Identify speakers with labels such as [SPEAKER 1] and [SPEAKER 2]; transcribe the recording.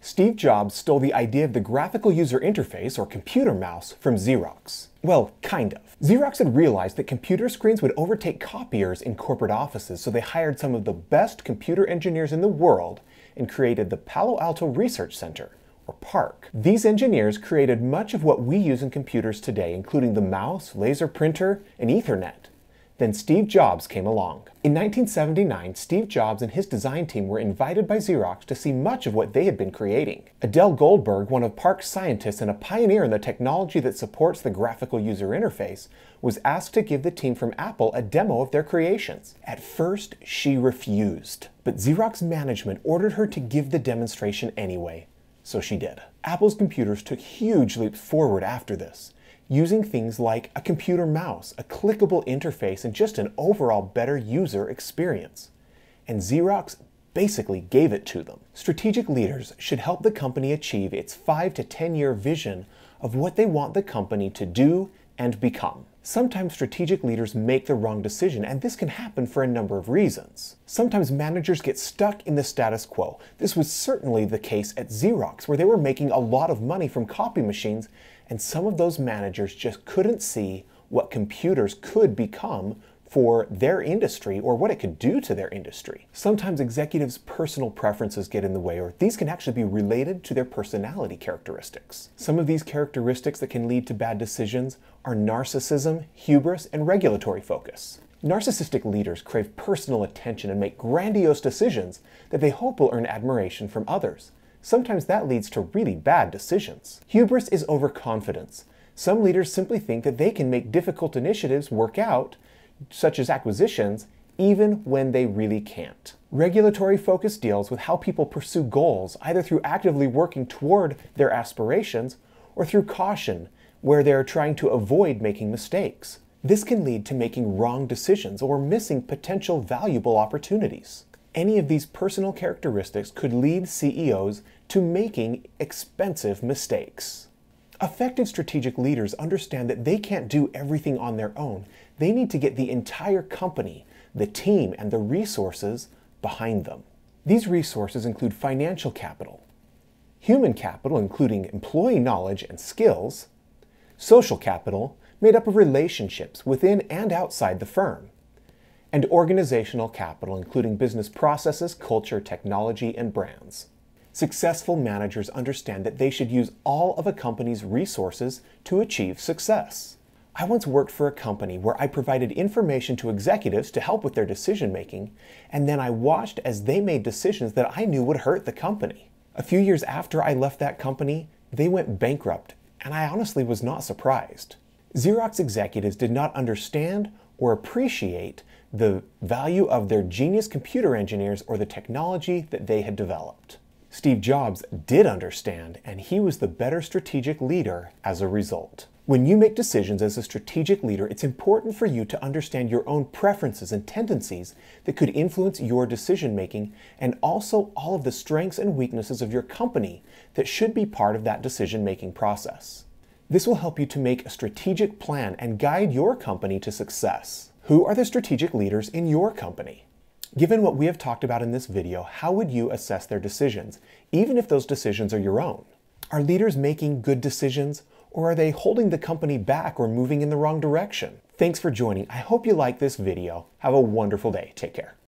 [SPEAKER 1] Steve Jobs stole the idea of the graphical user interface, or computer mouse, from Xerox. Well, kind of. Xerox had realized that computer screens would overtake copiers in corporate offices, so they hired some of the best computer engineers in the world and created the Palo Alto Research Center, or PARC. These engineers created much of what we use in computers today, including the mouse, laser printer, and Ethernet. Then Steve Jobs came along. In 1979, Steve Jobs and his design team were invited by Xerox to see much of what they had been creating. Adele Goldberg, one of PARC's scientists and a pioneer in the technology that supports the graphical user interface, was asked to give the team from Apple a demo of their creations. At first, she refused, but Xerox management ordered her to give the demonstration anyway, so she did. Apple's computers took huge leaps forward after this, using things like a computer mouse, a clickable interface, and just an overall better user experience. And Xerox basically gave it to them. Strategic leaders should help the company achieve its 5 to 10-year vision of what they want the company to do and become. Sometimes strategic leaders make the wrong decision, and this can happen for a number of reasons. Sometimes managers get stuck in the status quo. This was certainly the case at Xerox, where they were making a lot of money from copy machines, and some of those managers just couldn't see what computers could become for their industry or what it could do to their industry. Sometimes executives' personal preferences get in the way, or these can actually be related to their personality characteristics. Some of these characteristics that can lead to bad decisions are narcissism, hubris, and regulatory focus. Narcissistic leaders crave personal attention and make grandiose decisions that they hope will earn admiration from others. Sometimes that leads to really bad decisions. Hubris is overconfidence. Some leaders simply think that they can make difficult initiatives work out, such as acquisitions, even when they really can't. Regulatory focus deals with how people pursue goals, either through actively working toward their aspirations or through caution, where they are trying to avoid making mistakes. This can lead to making wrong decisions or missing potential valuable opportunities. Any of these personal characteristics could lead CEOs to making expensive mistakes. Effective strategic leaders understand that they can't do everything on their own. They need to get the entire company, the team, and the resources behind them. These resources include financial capital, human capital, including employee knowledge and skills, social capital, made up of relationships within and outside the firm, and organizational capital, including business processes, culture, technology, and brands. Successful managers understand that they should use all of a company's resources to achieve success. I once worked for a company where I provided information to executives to help with their decision making, and then I watched as they made decisions that I knew would hurt the company. A few years after I left that company, they went bankrupt, and I honestly was not surprised. Xerox executives did not understand or appreciate the value of their genius computer engineers or the technology that they had developed. Steve Jobs did understand, and he was the better strategic leader as a result. When you make decisions as a strategic leader, it's important for you to understand your own preferences and tendencies that could influence your decision making, and also all of the strengths and weaknesses of your company that should be part of that decision making process. This will help you to make a strategic plan and guide your company to success. Who are the strategic leaders in your company? Given what we have talked about in this video, how would you assess their decisions, even if those decisions are your own? Are leaders making good decisions, or are they holding the company back or moving in the wrong direction? Thanks for joining. I hope you liked this video. Have a wonderful day. Take care.